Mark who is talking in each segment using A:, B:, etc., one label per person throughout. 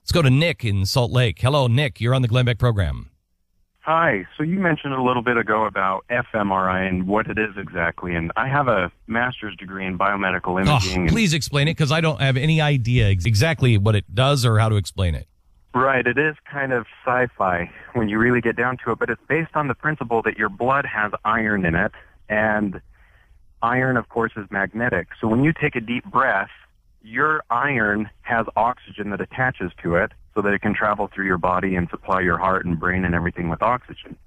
A: Let's go to Nick in Salt Lake. Hello, Nick. You're on the Glenn Beck program.
B: Hi. So you mentioned a little bit ago about FMRI and what it is exactly, and I have a master's degree in biomedical imaging.
A: Please explain it, because I don't have any idea exactly what it does or how to explain it.
B: Right. It is kind of sci-fi when you really get down to it, but it's based on the principle that your blood has iron in it, and iron, of course, is magnetic. So when you take a deep breath, your iron has oxygen that attaches to it so that it can travel through your body and supply your heart and brain and everything with oxygen.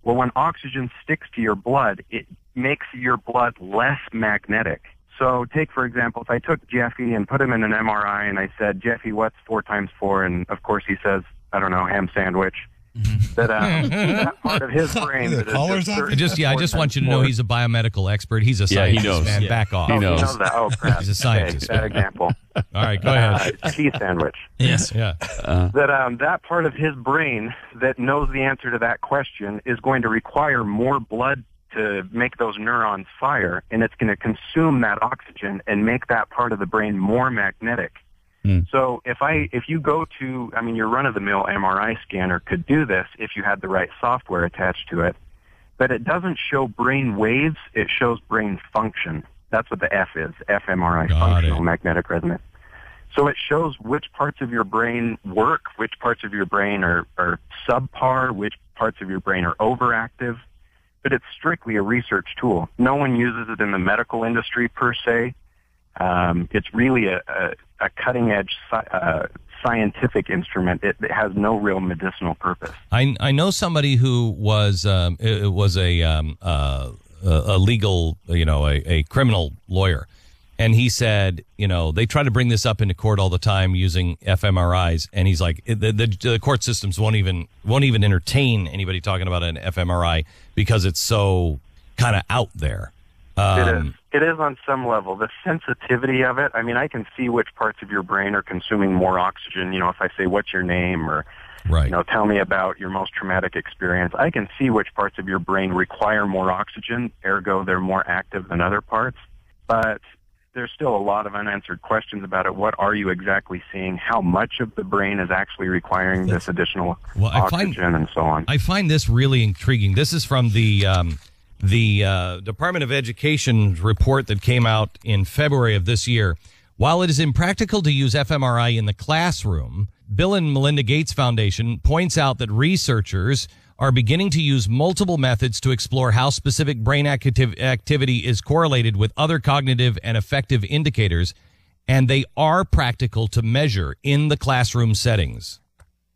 B: Well, when oxygen sticks to your blood, it makes your blood less magnetic. So take, for example, if I took Jeffy and put him in an MRI and I said, Jeffy, what's 4 times 4? And, of course, he says, I don't know, ham sandwich. That part of his brain.
A: I just want you to know he's a biomedical expert. He's a scientist,
C: he knows.
A: man.
C: Yeah.
A: Back off.
B: He knows that. Oh, crap.
A: He's a scientist.
B: Okay, that example.
A: All right, go ahead.
B: Cheese sandwich.
A: Yes. Yeah.
B: That part of his brain that knows the answer to that question is going to require more blood to make those neurons fire, and it's going to consume that oxygen and make that part of the brain more magnetic. So if you go to, your run-of-the-mill MRI scanner could do this if you had the right software attached to it, but it doesn't show brain waves, it shows brain function. That's what the F is, fMRI, functional magnetic resonance. So it shows which parts of your brain work, which parts of your brain are subpar, which parts of your brain are overactive, but it's strictly a research tool. No one uses it in the medical industry per se. It's really a cutting-edge scientific instrument. It has no real medicinal purpose.
A: I know somebody who was a legal, a criminal lawyer, and he said, they try to bring this up into court all the time using fMRIs, and he's like, the court systems won't even entertain anybody talking about an fMRI because it's so kind of out there.
B: It is on some level. The sensitivity of it, I can see which parts of your brain are consuming more oxygen. If I say, what's your name? Or, tell me about your most traumatic experience. I can see which parts of your brain require more oxygen, ergo they're more active than other parts. But there's still a lot of unanswered questions about it. What are you exactly seeing? How much of the brain is actually requiring this additional oxygen and so on?
A: I find this really intriguing. This is from the Department of Education's report that came out in February of this year. While it is impractical to use fMRI in the classroom, Bill and Melinda Gates Foundation points out that researchers are beginning to use multiple methods to explore how specific brain activity is correlated with other cognitive and affective indicators, and they are practical to measure in the classroom settings.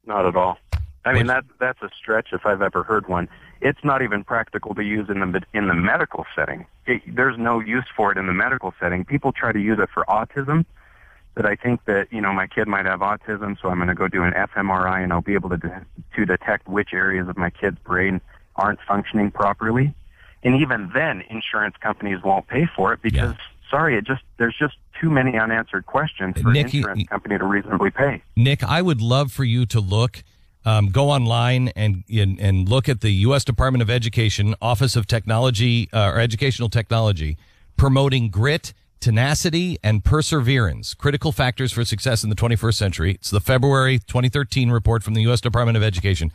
B: Not at all. That's a stretch if I've ever heard one. It's not even practical to use in the medical setting. There's no use for it in the medical setting. People try to use it for autism, but I think that, my kid might have autism, so I'm going to go do an fMRI and I'll be able to detect which areas of my kid's brain aren't functioning properly. And even then, insurance companies won't pay for it because, there's just too many unanswered questions for an insurance company to reasonably pay.
A: Nick, I would love for you to go online and look at the U.S. Department of Education Office of Technology or Educational Technology promoting grit, tenacity, and perseverance, critical factors for success in the 21st century. It's the February 2013 report from the U.S. Department of Education.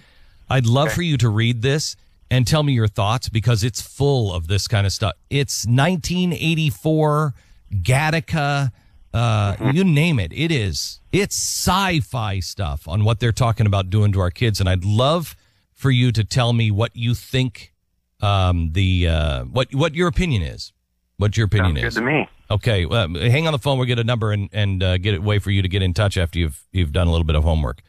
A: I'd love for you to read this and tell me your thoughts because it's full of this kind of stuff. It's 1984, Gattaca, you name it. It's sci-fi stuff on what they're talking about doing to our kids. And I'd love for you to tell me what you think, what your opinion is. What your opinion
B: Sounds
A: is.
B: Good to me.
A: Okay. Hang on the phone. We'll get a number and get a way for you to get in touch after you've done a little bit of homework.